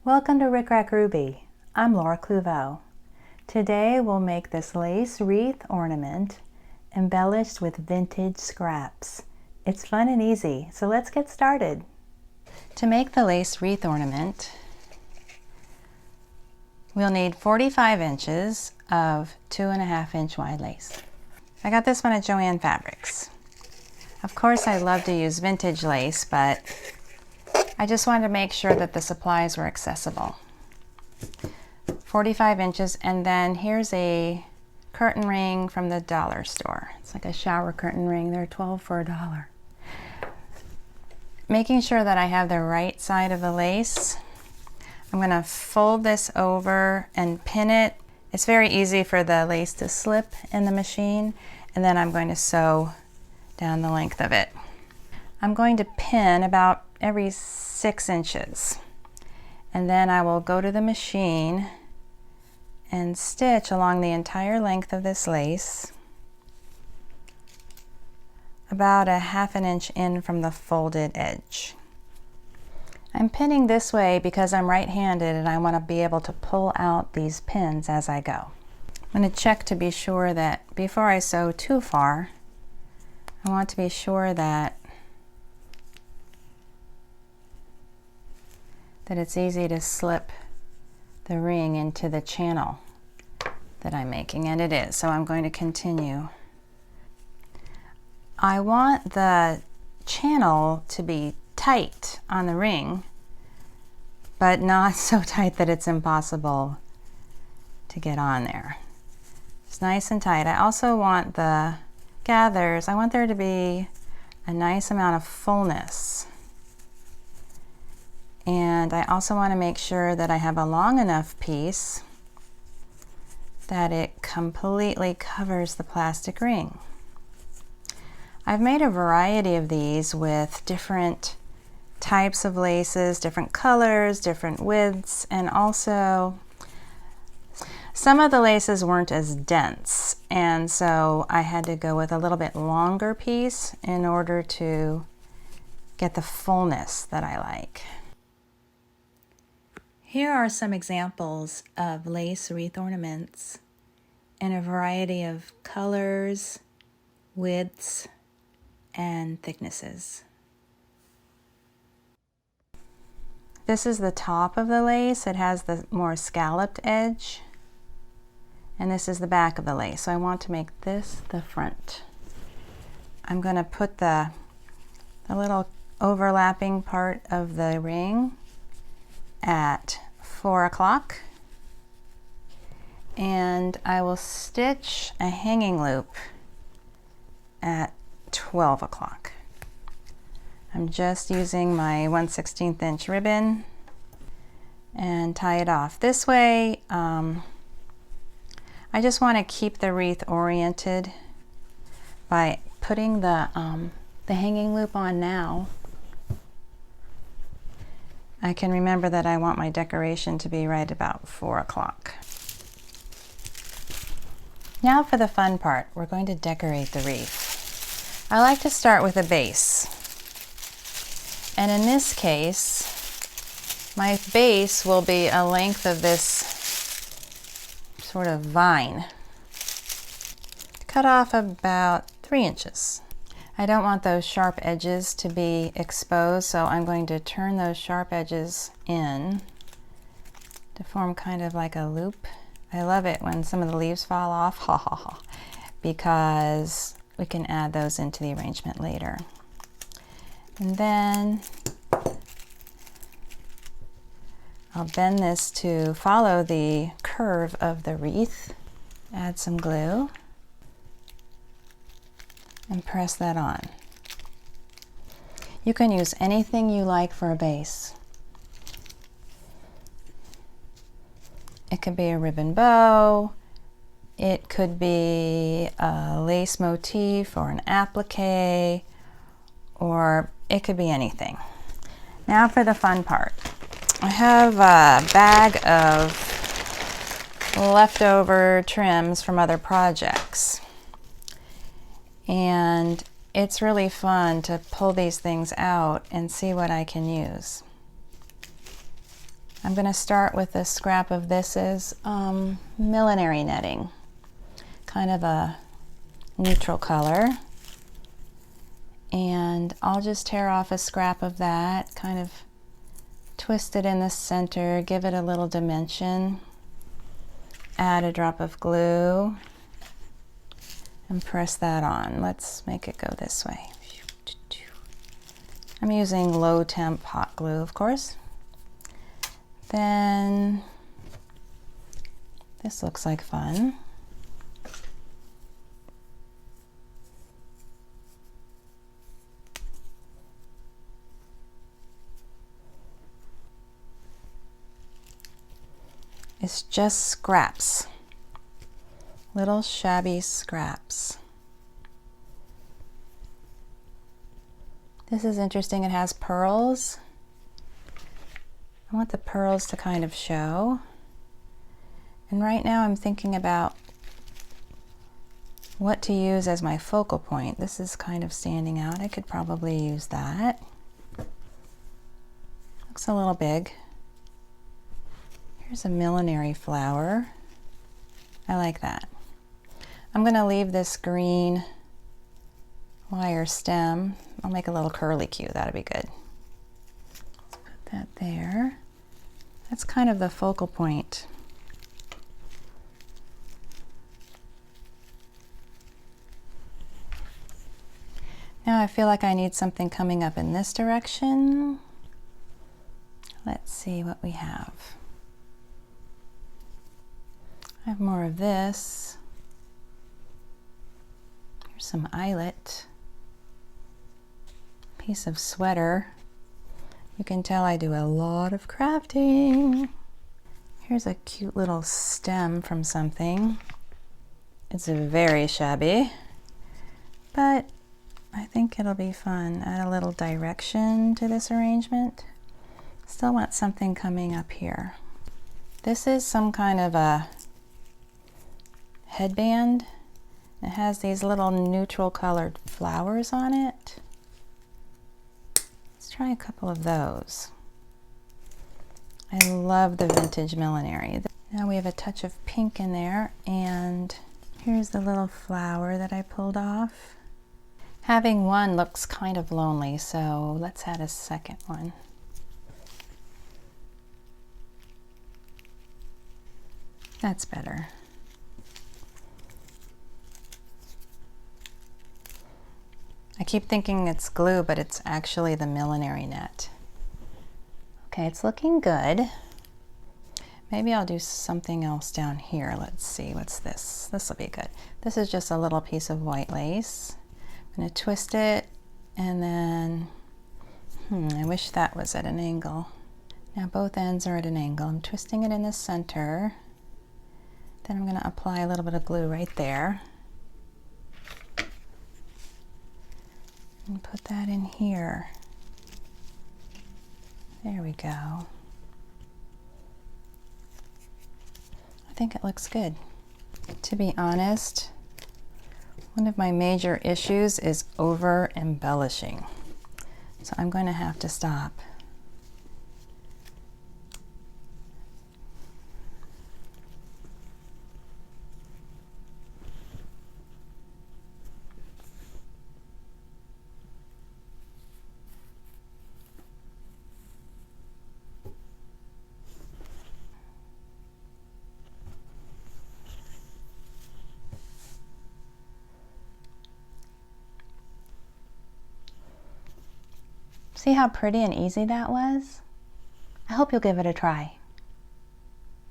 Welcome to RickRackRuby. I'm Laura Kluvo. Today we'll make this lace wreath ornament embellished with vintage scraps. It's fun and easy, so let's get started. To make the lace wreath ornament, we'll need 45 inches of 2.5-inch wide lace. I got this one at Joann Fabrics. Of course, I love to use vintage lace, but I just wanted to make sure that the supplies were accessible. 45 inches, and then here's a curtain ring from the dollar store. It's like a shower curtain ring. They're 12 for $1. Making sure that I have the right side of the lace, I'm going to fold this over and pin it. It's very easy for the lace to slip in the machine, and then I'm going to sew down the length of it. I'm going to pin about every 6 inches, and then I will go to the machine and stitch along the entire length of this lace, about 1/2 inch in from the folded edge. I'm pinning this way because I'm right-handed and I want to be able to pull out these pins as I go. I'm going to check to be sure that before I sew too far, I want to be sure that it's easy to slip the ring into the channel that I'm making, and it is, so I'm going to continue. I want the channel to be tight on the ring, but not so tight that it's impossible to get on there. It's nice and tight. I also want the gathers, I want there to be a nice amount of fullness. And I also want to make sure that I have a long enough piece that it completely covers the plastic ring. I've made a variety of these with different types of laces, different colors, different widths, and also some of the laces weren't as dense, and so I had to go with a little bit longer piece in order to get the fullness that I like. Here are some examples of lace wreath ornaments in a variety of colors, widths, and thicknesses. This is the top of the lace. It has the more scalloped edge. And this is the back of the lace. So I want to make this the front. I'm going to put the little overlapping part of the ring at 4 o'clock, and I will stitch a hanging loop at 12 o'clock. I'm just using my 1/16 inch ribbon and tie it off. This way, I just want to keep the wreath oriented by putting the hanging loop on now. I can remember that I want my decoration to be right about 4 o'clock. Now for the fun part, we're going to decorate the wreath. I like to start with a base. And in this case, my base will be a length of this sort of vine. Cut off about 3 inches. I don't want those sharp edges to be exposed, so I'm going to turn those sharp edges in to form kind of like a loop. I love it when some of the leaves fall off, because we can add those into the arrangement later. And then I'll bend this to follow the curve of the wreath. Add some glue and press that on. You can use anything you like for a base. It could be a ribbon bow, it could be a lace motif or an applique, or it could be anything. Now for the fun part. I have a bag of leftover trims from other projects. And it's really fun to pull these things out and see what I can use. I'm going to start with a scrap of this is millinery netting, kind of a neutral color. And I'll just tear off a scrap of that, kind of twist it in the center, give it a little dimension, add a drop of glue, and press that on. Let's make it go this way. I'm using low temp hot glue, of course. Then this looks like fun. It's just scraps, little shabby scraps. This is interesting, it has pearls. I want the pearls to kind of show. And right now I'm thinking about what to use as my focal point. This is kind of standing out. I could probably use that. Looks a little big. Here's a millinery flower. I like that. I'm going to leave this green wire stem. I'll make a little curly cue. That'll be good. Let's put that there. That's kind of the focal point. Now I feel like I need something coming up in this direction. Let's see what we have. I have more of this. Here's some eyelet. Piece of sweater. You can tell I do a lot of crafting. Here's a cute little stem from something. It's very shabby, but I think it'll be fun. Add a little direction to this arrangement. Still want something coming up here. This is some kind of a headband. It has these little neutral colored flowers on it. Let's try a couple of those. I love the vintage millinery. Now we have a touch of pink in there, and here's the little flower that I pulled off. Having one looks kind of lonely, so let's add a second one. That's better. I keep thinking it's glue, but it's actually the millinery net. Okay, it's looking good. Maybe I'll do something else down here. Let's see, what's this? This will be good. This is just a little piece of white lace. I'm gonna twist it, and then, I wish that was at an angle. Now both ends are at an angle. I'm twisting it in the center. Then I'm gonna apply a little bit of glue right there. And put that in here. There we go. I think it looks good. To be honest, one of my major issues is over embellishing. So I'm going to have to stop. See how pretty and easy that was? I hope you'll give it a try.